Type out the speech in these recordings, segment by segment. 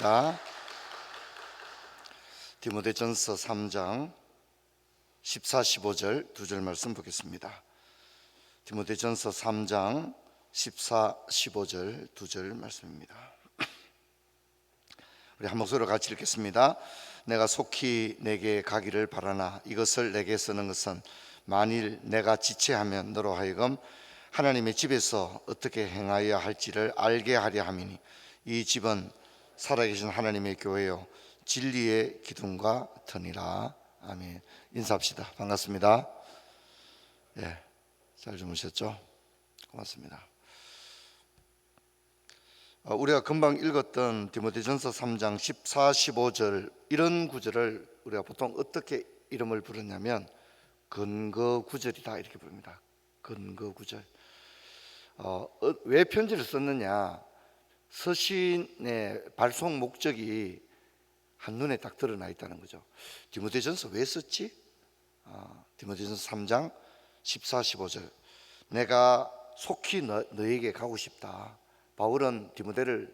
있겠습니다. 디모데전서 3장 14, 15절 두 절 말씀 보겠습니다. 디모데전서 3장 14, 15절 두 절 말씀입니다. 우리 한 목소리로 같이 읽겠습니다. 내가 속히 내게 가기를 바라나 이것을 내게 쓰는 것은 만일 내가 지체하면 너로 하여금 하나님의 집에서 어떻게 행하여야 할지를 알게 하려 함이니 이 집은 살아계신 하나님의 교회요 진리의 기둥과 터니라. 아멘. 인사합시다. 반갑습니다. 잘 주무셨죠? 고맙습니다. 우리가 금방 읽었던 디모데전서 3장 14, 15절 이런 구절을 우리가 보통 어떻게 이름을 부르냐면 근거 구절이다 이렇게 부릅니다. 근거 구절. 왜 편지를 썼느냐? 서신의 발송 목적이 한눈에 딱 드러나 있다는 거죠. 디모데전서 왜 썼지? 디모데전서 3장 14, 15절 내가 속히 너에게 가고 싶다. 바울은 디모데를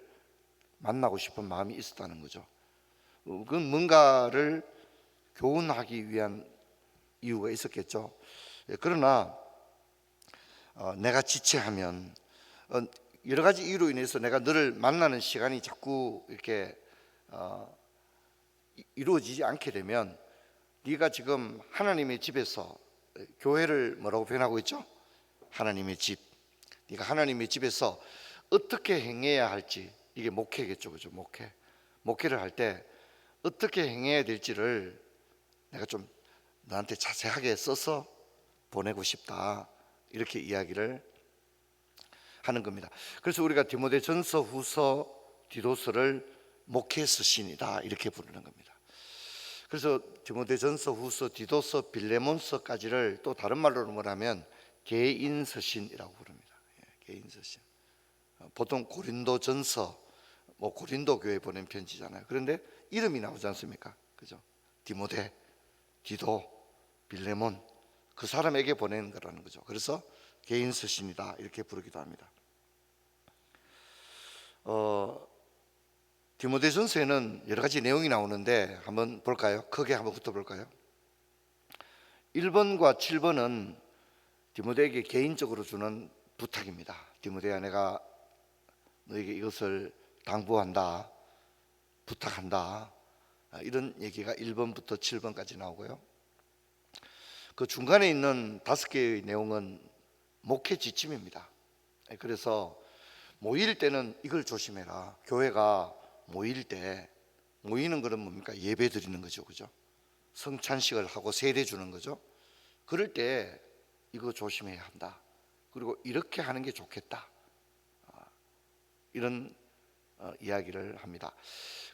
만나고 싶은 마음이 있었다는 거죠. 그건 뭔가를 교훈하기 위한 이유가 있었겠죠. 그러나 내가 지체하면 여러 가지 이유로 인해서 내가 너를 만나는 시간이 자꾸 이렇게 이루어지지 않게 되면 네가 지금 하나님의 집에서 교회를 뭐라고 표현하고 있죠? 하나님의 집. 네가 하나님의 집에서 어떻게 행해야 할지, 이게 목회겠죠, 그죠? 목회를 할 때 어떻게 행해야 될지를 내가 좀 너한테 자세하게 써서 보내고 싶다 이렇게 이야기를 하는 겁니다. 그래서 우리가 디모데전서, 후서, 디도서를 목회 서신이다 이렇게 부르는 겁니다. 그래서 디모데전서, 후서, 디도서, 빌레몬서까지를 또 다른 말로 말하면 개인 서신이라고 부릅니다. 개인 서신. 보통 고린도전서, 고린도 교회 보낸 편지잖아요. 그런데 이름이 나오지 않습니까? 그죠? 디모데, 디도, 빌레몬 그 사람에게 보내는 거라는 거죠. 그래서 개인 서신이다 이렇게 부르기도 합니다. 디모데전서에는 여러 가지 내용이 나오는데 한번 볼까요? 크게 한번 붙어볼까요? 1번과 7번은 디모데에게 개인적으로 주는 부탁입니다. 디모데야, 내가 너에게 이것을 당부한다, 부탁한다, 이런 얘기가 1번부터 7번까지 나오고요. 그 중간에 있는 5개의 내용은 목회 지침입니다. 그래서 모일 때는 이걸 조심해라. 교회가 모일 때, 모이는 것은 뭡니까? 예배 드리는 거죠, 그죠? 성찬식을 하고 세례 주는 거죠. 그럴 때 이거 조심해야 한다. 그리고 이렇게 하는 게 좋겠다. 이런 이야기를 합니다.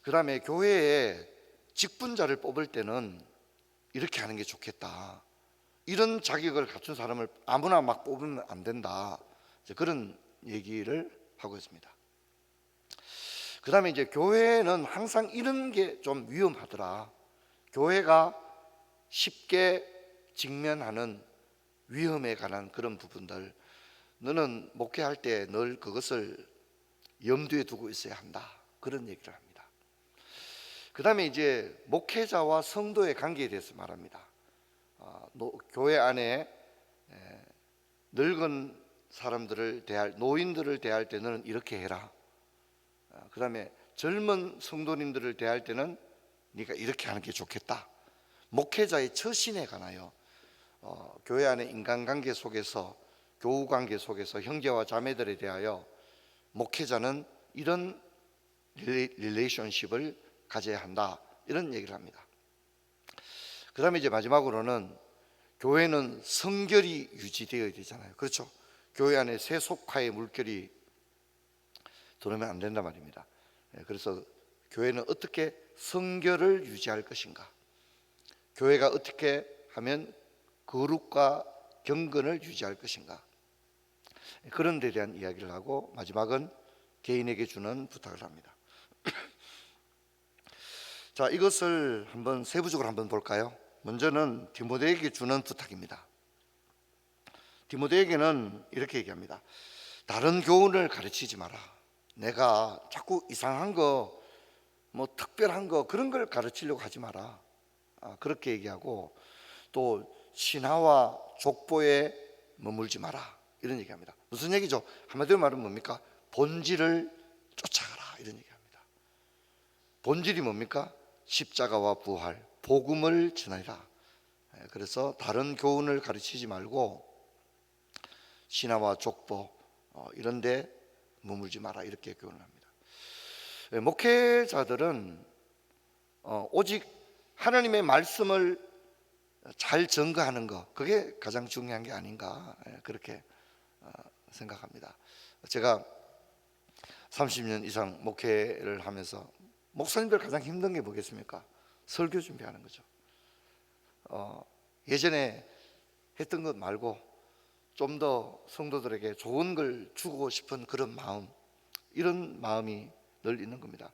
그 다음에 교회에 직분자를 뽑을 때는 이렇게 하는 게 좋겠다. 이런 자격을 갖춘 사람을 아무나 막 뽑으면 안 된다. 그런 얘기를 하고 있습니다. 그 다음에 이제 교회는 항상 이런 게 좀 위험하더라. 교회가 쉽게 직면하는 위험에 관한 그런 부분들, 너는 목회할 때 늘 그것을 염두에 두고 있어야 한다. 그런 얘기를 합니다. 그 다음에 이제 목회자와 성도의 관계에 대해서 말합니다. 교회 안에 늙은 사람들을 노인들을 대할 때는 이렇게 해라. 그 다음에 젊은 성도님들을 대할 때는 네가 이렇게 하는 게 좋겠다. 목회자의 처신에 관하여 교회 안의 인간관계 속에서, 교우관계 속에서 형제와 자매들에 대하여 목회자는 이런 릴레이션십을 가져야 한다, 이런 얘기를 합니다. 그 다음에 이제 마지막으로는 교회는 성결이 유지되어야 되잖아요. 그렇죠? 교회 안에 세속화의 물결이 들어오면 안 된단 말입니다. 그래서 교회는 어떻게 성결을 유지할 것인가, 교회가 어떻게 하면 거룩과 경건을 유지할 것인가, 그런 데 대한 이야기를 하고 마지막은 개인에게 주는 부탁을 합니다. 자, 이것을 한번 세부적으로 한번 볼까요? 먼저는 디모데에게 주는 부탁입니다. 디모데에게는 이렇게 얘기합니다. 다른 교훈을 가르치지 마라. 내가 자꾸 이상한 거 뭐 특별한 거 그런 걸 가르치려고 하지 마라. 그렇게 얘기하고, 또 신하와 족보에 머물지 마라, 이런 얘기합니다. 무슨 얘기죠? 한마디로 말하면 뭡니까? 본질을 쫓아가라, 이런 얘기합니다. 본질이 뭡니까? 십자가와 부활, 복음을 전하라. 그래서 다른 교훈을 가르치지 말고 신하와 족보 이런 데 머물지 마라, 이렇게 교훈을 합니다. 목회자들은 오직 하나님의 말씀을 잘 증거하는 것, 그게 가장 중요한 게 아닌가, 그렇게 생각합니다. 제가 30년 이상 목회를 하면서 목사님들 가장 힘든 게 뭐겠습니까? 설교 준비하는 거죠. 예전에 했던 것 말고 좀 더 성도들에게 좋은 걸 주고 싶은 그런 마음, 이런 마음이 늘 있는 겁니다.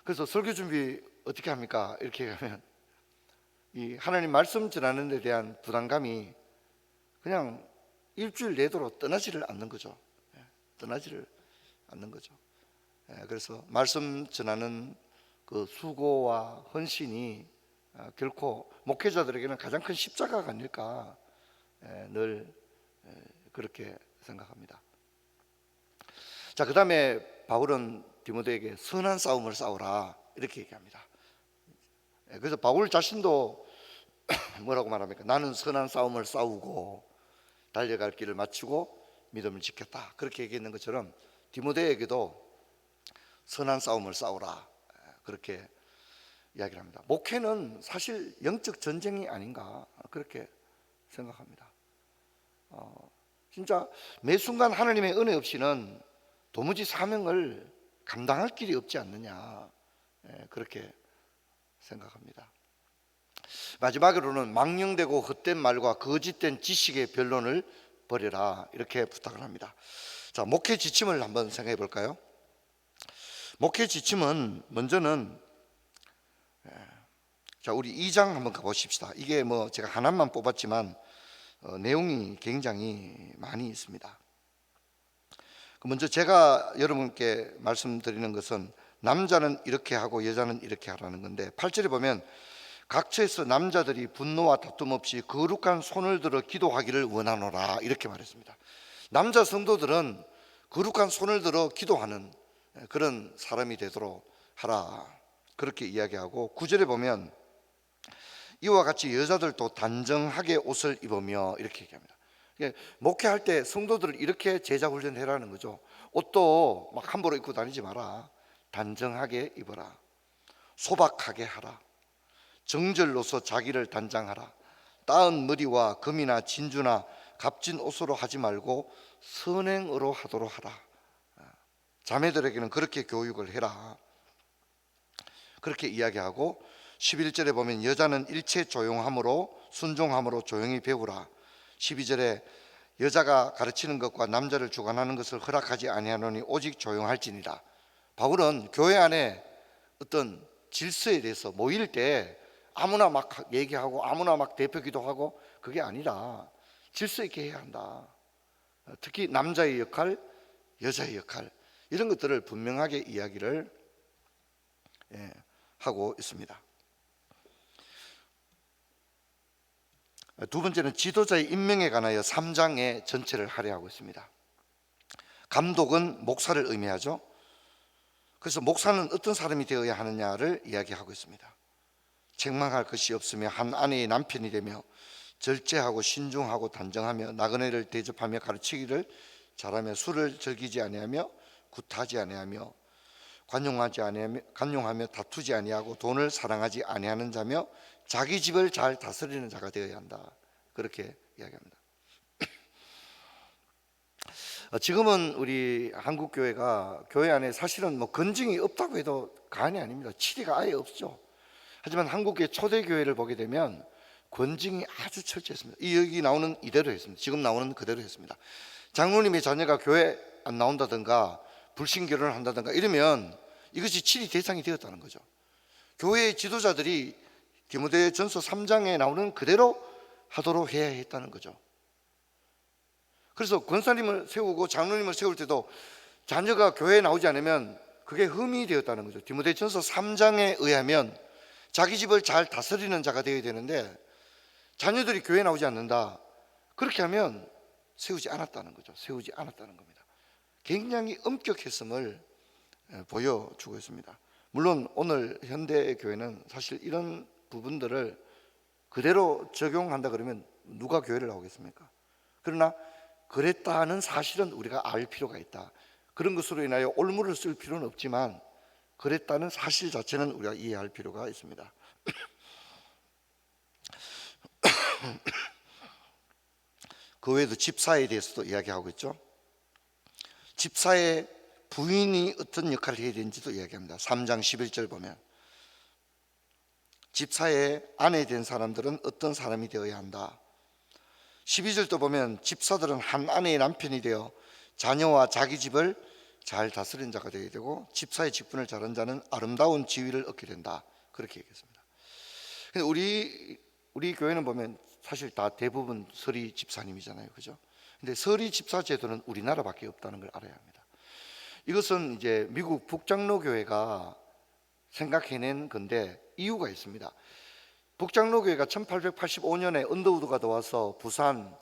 그래서 설교 준비 어떻게 합니까? 이렇게 하면 이 하나님 말씀 전하는 데 대한 부담감이 그냥 일주일 내도록 떠나지를 않는 거죠. 떠나지를 않는 거죠. 그래서 말씀 전하는 그 수고와 헌신이 결코 목회자들에게는 가장 큰 십자가가 아닐까, 늘 그렇게 생각합니다. 자, 그 다음에 바울은 디모데에게 선한 싸움을 싸우라, 이렇게 얘기합니다. 그래서 바울 자신도 뭐라고 말합니까? 나는 선한 싸움을 싸우고 달려갈 길을 마치고 믿음을 지켰다, 그렇게 얘기했는 것처럼 디모데에게도 선한 싸움을 싸우라, 그렇게 이야기를 합니다. 목회는 사실 영적 전쟁이 아닌가, 그렇게 생각합니다. 진짜 매 순간 하나님의 은혜 없이는 도무지 사명을 감당할 길이 없지 않느냐, 그렇게 생각합니다. 마지막으로는 망령되고 헛된 말과 거짓된 지식의 변론을 버려라, 이렇게 부탁을 합니다. 자, 목회 지침을 한번 생각해 볼까요? 목회 지침은 먼저는, 자, 우리 2장 한번 가보십시다. 이게 뭐 제가 하나만 뽑았지만 내용이 굉장히 많이 있습니다. 먼저 제가 여러분께 말씀드리는 것은 남자는 이렇게 하고 여자는 이렇게 하라는 건데, 8절에 보면 각처에서 남자들이 분노와 다툼 없이 거룩한 손을 들어 기도하기를 원하노라, 이렇게 말했습니다. 남자 성도들은 거룩한 손을 들어 기도하는 그런 사람이 되도록 하라, 그렇게 이야기하고, 9절에 보면 이와 같이 여자들도 단정하게 옷을 입으며, 이렇게 얘기합니다. 목회할 때 성도들을 이렇게 제자 훈련해라는 거죠. 옷도 막 함부로 입고 다니지 마라. 단정하게 입어라. 소박하게 하라. 정절로서 자기를 단장하라. 따은 머리와 금이나 진주나 값진 옷으로 하지 말고 선행으로 하도록 하라. 자매들에게는 그렇게 교육을 해라, 그렇게 이야기하고, 11절에 보면 여자는 일체 조용함으로 순종함으로 조용히 배우라. 12절에 여자가 가르치는 것과 남자를 주관하는 것을 허락하지 아니하노니 오직 조용할지니라. 바울은 교회 안에 어떤 질서에 대해서 모일 때 아무나 막 얘기하고 아무나 막 대표 기도하고 그게 아니라 질서 있게 해야 한다. 특히 남자의 역할, 여자의 역할, 이런 것들을 분명하게 이야기를 하고 있습니다. 두 번째는 지도자의 임명에 관하여 3장의 전체를 할애하고 있습니다. 감독은 목사를 의미하죠. 그래서 목사는 어떤 사람이 되어야 하느냐를 이야기하고 있습니다. 책망할 것이 없으며 한 아내의 남편이 되며 절제하고 신중하고 단정하며 나그네를 대접하며 가르치기를 잘하며 술을 즐기지 아니하며 굿하지 아니하며 관용하며 다투지 아니하고 돈을 사랑하지 아니하는 자며 자기 집을 잘 다스리는 자가 되어야 한다, 그렇게 이야기합니다. 지금은 우리 한국 교회가 교회 안에 사실은 뭐 건증이 없다고 해도 과언이 아닙니다. 치리가 아예 없죠. 하지만 한국의 초대 교회를 보게 되면 권징이 아주 철저했습니다. 여기 나오는 이대로 했습니다. 지금 나오는 그대로 했습니다. 장로님의 자녀가 교회 안 나온다든가 불신 결혼을 한다든가 이러면 이것이 치리 대상이 되었다는 거죠. 교회의 지도자들이 디모데전서 3장에 나오는 그대로 하도록 해야 했다는 거죠. 그래서 권사님을 세우고 장로님을 세울 때도 자녀가 교회에 나오지 않으면 그게 흠이 되었다는 거죠. 디모데전서 3장에 의하면 자기 집을 잘 다스리는 자가 되어야 되는데 자녀들이 교회 나오지 않는다. 그렇게 하면 세우지 않았다는 거죠. 세우지 않았다는 겁니다. 굉장히 엄격했음을 보여주고 있습니다. 물론 오늘 현대 교회는 사실 이런 부분들을 그대로 적용한다 그러면 누가 교회를 나오겠습니까? 그러나 그랬다는 사실은 우리가 알 필요가 있다. 그런 것으로 인하여 올무를 쓸 필요는 없지만 그랬다는 사실 자체는 우리가 이해할 필요가 있습니다. 그 외에도 집사에 대해서도 이야기하고 있죠. 집사의 부인이 어떤 역할을 해야 되는지도 이야기합니다. 3장 11절 보면 집사의 아내 된 사람들은 어떤 사람이 되어야 한다. 12절도 보면 집사들은 한 아내의 남편이 되어 자녀와 자기 집을 잘 다스리는 자가 되어야 되고 집사의 직분을 잘한 자는 아름다운 지위를 얻게 된다. 그렇게 얘기했습니다. 근데 우리 교회는 보면 사실 다 대부분 서리 집사님이잖아요, 그죠? 근데 서리 집사 제도는 우리나라밖에 없다는 걸 알아야 합니다. 이것은 이제 미국 북장로 교회가 생각해낸 건데 이유가 있습니다. 북장로 교회가 1885년에 언더우드가 들어와서 부산,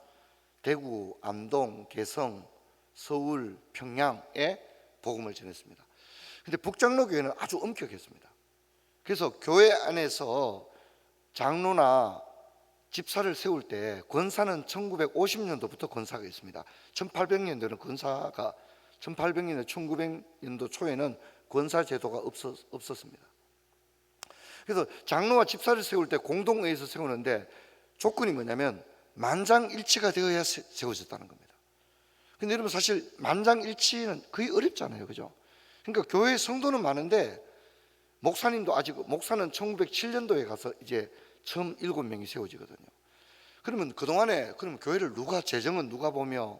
대구, 안동, 개성, 서울, 평양에 복음을 전했습니다. 근데 북장로 교회는 아주 엄격했습니다. 그래서 교회 안에서 장로나 집사를 세울 때 권사는 1950년도부터 권사가 있습니다. 1800년도에는 권사가 1800년대 1900년도 초에는 권사 제도가 없었습니다. 그래서 장로와 집사를 세울 때 공동회에서 세우는데 조건이 뭐냐면 만장일치가 되어야 세워졌다는 겁니다. 근데 여러분 사실 만장일치는 거의 어렵잖아요, 그죠? 그러니까 교회 성도는 많은데 목사님도 아직 목사는 1907년도에 가서 이제 처음 7명이 세워지거든요. 그러면 그동안에 그러면 교회를 누가 재정은 누가 보며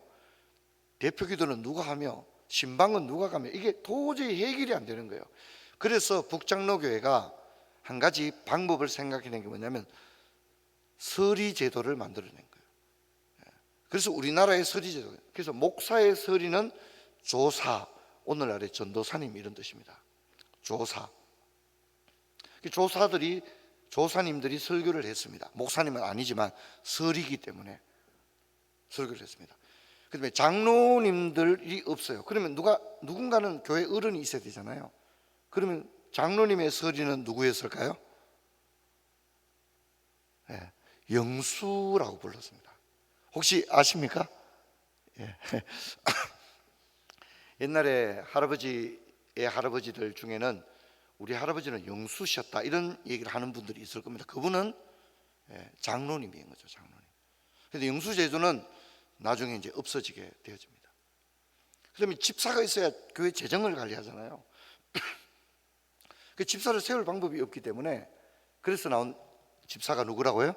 대표기도는 누가 하며 신방은 누가 가며 이게 도저히 해결이 안 되는 거예요. 그래서 북장로교회가 한 가지 방법을 생각해낸 게 뭐냐면 서리 제도를 만들어낸 거예요. 그래서 우리나라의 서리 제도, 그래서 목사의 서리는 조사, 오늘날의 전도사님 이런 뜻입니다. 조사. 조사님들이 설교를 했습니다. 목사님은 아니지만 설이기 때문에 설교를 했습니다. 그다음에 장로님들이 없어요. 그러면 누군가는 교회 어른이 있어야 되잖아요. 그러면 장로님의 설의는 누구였을까요? 네, 영수라고 불렀습니다. 혹시 아십니까? 예. 옛날에 할아버지의 할아버지들 중에는 우리 할아버지는 영수셨다 이런 얘기를 하는 분들이 있을 겁니다. 그분은 장로님인 거죠, 장로님. 그런데 영수 제도는 나중에 이제 없어지게 되어집니다. 그다음에 집사가 있어야 교회 재정을 관리하잖아요. 그 집사를 세울 방법이 없기 때문에 그래서 나온 집사가 누구라고요?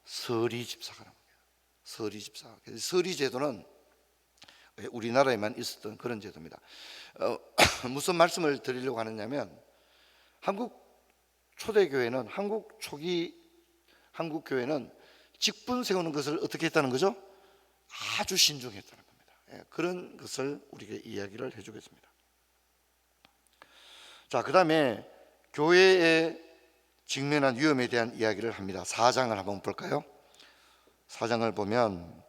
서리 집사가 나옵니다. 서리 집사. 서리 제도는 우리나라에만 있었던 그런 제도입니다. 무슨 말씀을 드리려고 하느냐면 한국 초대교회는 한국 초기 한국 교회는 직분 세우는 것을 어떻게 했다는 거죠? 아주 신중했다는 겁니다. 그런 것을 우리에게 이야기를 해주겠습니다. 자, 그 다음에 교회에 직면한 위험에 대한 이야기를 합니다. 4장을 한번 볼까요? 4장을 보면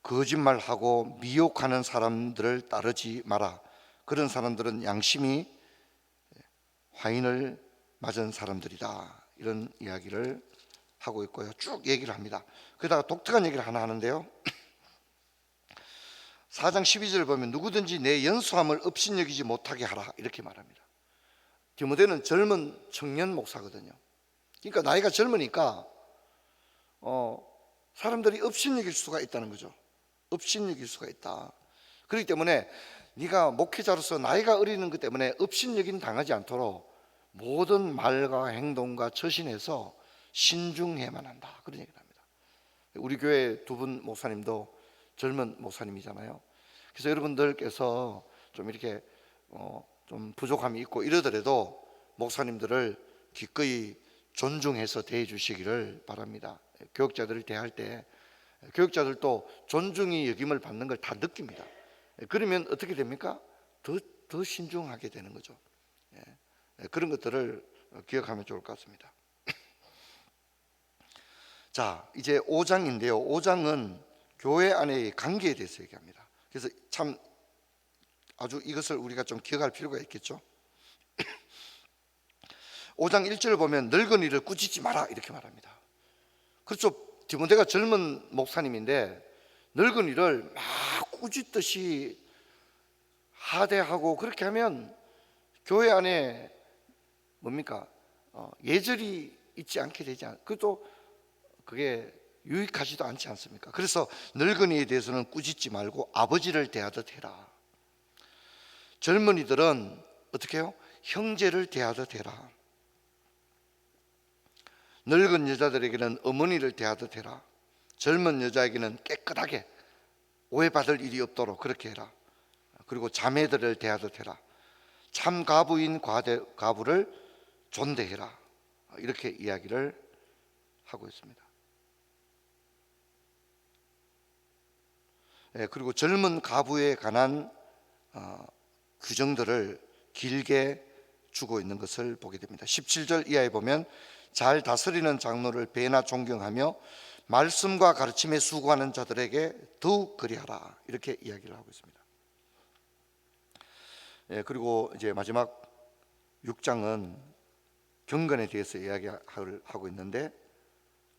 거짓말하고 미혹하는 사람들을 따르지 마라. 그런 사람들은 양심이 화인을 맞은 사람들이다. 이런 이야기를 하고 있고요. 쭉 얘기를 합니다. 그러다가 독특한 얘기를 하나 하는데요. 4장 12절을 보면 누구든지 내 연소함을 업신여기지 못하게 하라 이렇게 말합니다. 디모데는 젊은 청년 목사거든요. 그러니까 나이가 젊으니까 사람들이 업신여길 수가 있다는 거죠. 업신여길 수가 있다. 그렇기 때문에 네가 목회자로서 나이가 어리는 것 때문에 업신여김 당하지 않도록 모든 말과 행동과 처신에서 신중해야만 한다. 그런 얘기를 합니다. 우리 교회 두 분 목사님도 젊은 목사님이잖아요. 그래서 여러분들께서 좀 이렇게 좀 부족함이 있고 이러더라도 목사님들을 기꺼이 존중해서 대해 주시기를 바랍니다. 교역자들을 대할 때 교역자들도 존중이 여김을 받는 걸 다 느낍니다. 그러면 어떻게 됩니까? 더 신중하게 되는 거죠. 그런 것들을 기억하면 좋을 것 같습니다. 자, 이제 5장인데요. 5장은 교회 안의 관계에 대해서 얘기합니다. 그래서 참 아주 이것을 우리가 좀 기억할 필요가 있겠죠. 5장 1절을 보면 늙은이를 꾸짖지 마라 이렇게 말합니다. 그렇죠. 디모데가 젊은 목사님인데 늙은이를 막 꾸짖듯이 하대하고 그렇게 하면 교회 안에 뭡니까? 예절이 있지 않게 되지 그것도 그게 유익하지도 않지 않습니까? 그래서 늙은이에 대해서는 꾸짖지 말고 아버지를 대하듯 해라. 젊은이들은 어떻게 해요? 형제를 대하듯 해라. 늙은 여자들에게는 어머니를 대하듯 해라. 젊은 여자에게는 깨끗하게 오해받을 일이 없도록 그렇게 해라. 그리고 자매들을 대하듯 해라. 참 가부인 가부를 존대해라. 이렇게 이야기를 하고 있습니다. 그리고 젊은 가부에 관한 규정들을 길게 주고 있는 것을 보게 됩니다. 17절 이하에 보면 잘 다스리는 장로를 배나 존경하며 말씀과 가르침에 수고하는 자들에게 더욱 그리하라. 이렇게 이야기를 하고 있습니다. 그리고 이제 마지막 6장은 경건에 대해서 이야기를 하고 있는데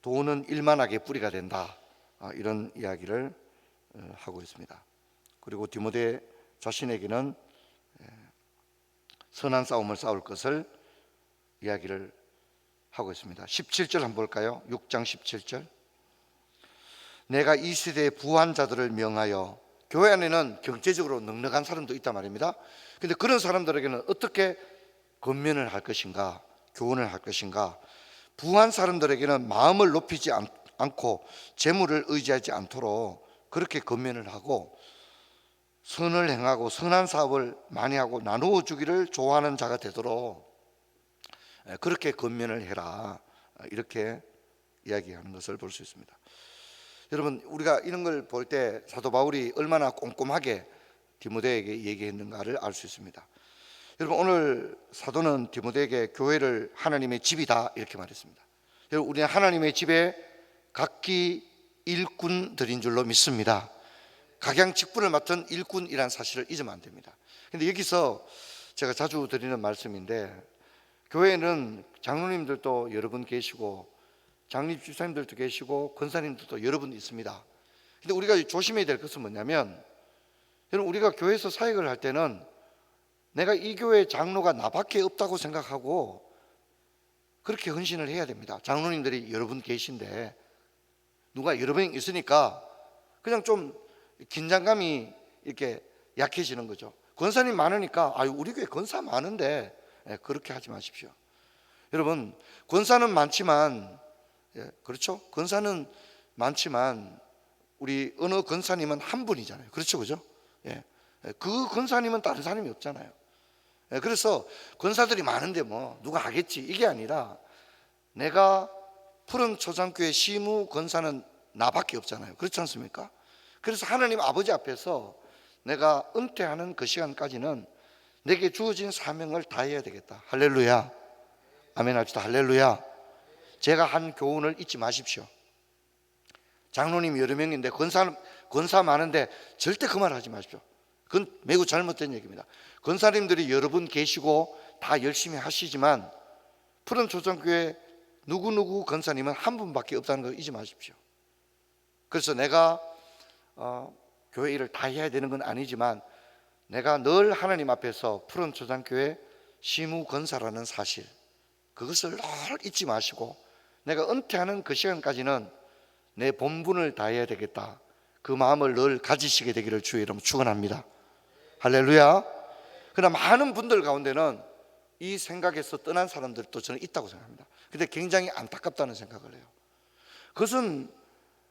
돈은 일만하게 뿌리가 된다. 이런 이야기를 하고 있습니다. 그리고 디모데 자신에게는 선한 싸움을 싸울 것을 이야기를 하고 있습니다. 17절 한번 볼까요? 6장 17절. 내가 이 시대의 부한 자들을 명하여, 교회 안에는 경제적으로 넉넉한 사람도 있단 말입니다. 근데 그런 사람들에게는 어떻게 권면을 할 것인가, 교훈을 할 것인가. 부한 사람들에게는 마음을 높이지 않고 재물을 의지하지 않도록 그렇게 권면을 하고, 선을 행하고 선한 사업을 많이 하고 나누어 주기를 좋아하는 자가 되도록 그렇게 권면을 해라. 이렇게 이야기하는 것을 볼 수 있습니다. 여러분, 우리가 이런 걸 볼 때 사도 바울이 얼마나 꼼꼼하게 디모데에게 얘기했는가를 알 수 있습니다. 여러분, 오늘 사도는 디모데에게 교회를 하나님의 집이다 이렇게 말했습니다. 여러분, 우리는 하나님의 집에 각기 일꾼들인 줄로 믿습니다. 각양 직분을 맡은 일꾼이라는 사실을 잊으면 안 됩니다. 근데 여기서 제가 자주 드리는 말씀인데, 교회는 장로님들도 여러 분 계시고 장립 집사님들도 계시고 권사님들도 여러 분 있습니다. 근데 우리가 조심해야 될 것은 뭐냐면, 여러분, 우리가 교회에서 사역을 할 때는 내가 이 교회 장로가 나밖에 없다고 생각하고 그렇게 헌신을 해야 됩니다. 장로님들이 여러 분 계신데 누가 여러 명 있으니까 그냥 좀 긴장감이 이렇게 약해지는 거죠. 권사님 많으니까 우리 교회 권사 많은데, 그렇게 하지 마십시오. 여러분, 권사는 많지만, 그렇죠? 권사는 많지만 우리 어느 권사님은 한 분이잖아요. 그렇죠, 그죠? 그 권사님은 다른 사람이 없잖아요. 그래서 권사들이 많은데 뭐 누가 하겠지 이게 아니라, 내가 푸른 초장교회 시무 권사는 나밖에 없잖아요. 그렇지 않습니까? 그래서 하나님 아버지 앞에서 내가 은퇴하는 그 시간까지는 내게 주어진 사명을 다해야 되겠다. 할렐루야. 아멘 합시다. 할렐루야. 제가 한 교훈을 잊지 마십시오. 장로님 여러 명인데 권사 많은데 절대 그 말 하지 마십시오. 그건 매우 잘못된 얘기입니다. 권사님들이 여러 분 계시고 다 열심히 하시지만 푸른 초장교회 누구누구 권사님은 한 분밖에 없다는 거 잊지 마십시오. 그래서 내가 교회 일을 다 해야 되는 건 아니지만 내가 늘 하나님 앞에서 푸른 초장교회 시무 권사라는 사실, 그것을 늘 잊지 마시고 내가 은퇴하는 그 시간까지는 내 본분을 다해야 되겠다, 그 마음을 늘 가지시게 되기를 주의 이름으로 축원합니다. 할렐루야. 그러나 많은 분들 가운데는 이 생각에서 떠난 사람들도 저는 있다고 생각합니다. 근데 굉장히 안타깝다는 생각을 해요. 그것은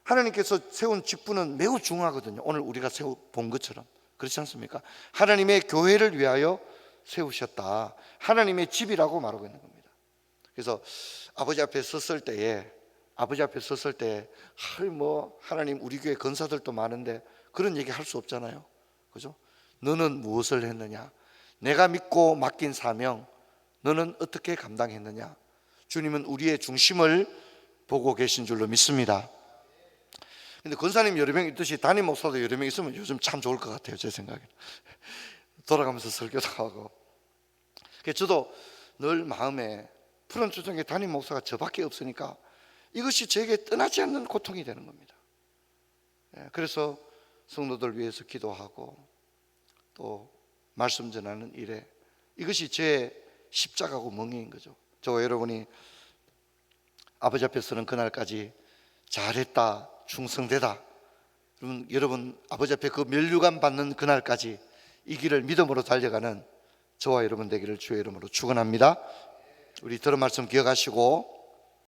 하나님께서 세운 직분은 매우 중요하거든요. 오늘 우리가 본 것처럼. 그렇지 않습니까? 하나님의 교회를 위하여 세우셨다. 하나님의 집이라고 말하고 있는 겁니다. 그래서 아버지 앞에 섰을 때에 하나님 우리 교회 권사들도 많은데 그런 얘기 할 수 없잖아요. 그죠? 너는 무엇을 했느냐? 내가 믿고 맡긴 사명 너는 어떻게 감당했느냐? 주님은 우리의 중심을 보고 계신 줄로 믿습니다. 근데 권사님 여러 명 있듯이 담임 목사도 여러 명 있으면 요즘 참 좋을 것 같아요. 제 생각에 돌아가면서 설교도 하고. 그래서 저도 늘 마음에 푸른 초장에 담임 목사가 저밖에 없으니까 이것이 저에게 떠나지 않는 고통이 되는 겁니다. 그래서 성도들 위해서 기도하고 또 말씀 전하는 일에 이것이 제 십자가고 멍에인 거죠. 저와 여러분이 아버지 앞에 서는 그날까지 잘했다, 충성되다, 여러분 아버지 앞에 그 면류관 받는 그날까지 이 길을 믿음으로 달려가는 저와 여러분 되기를 주의 이름으로 축원합니다. 우리 들은 말씀 기억하시고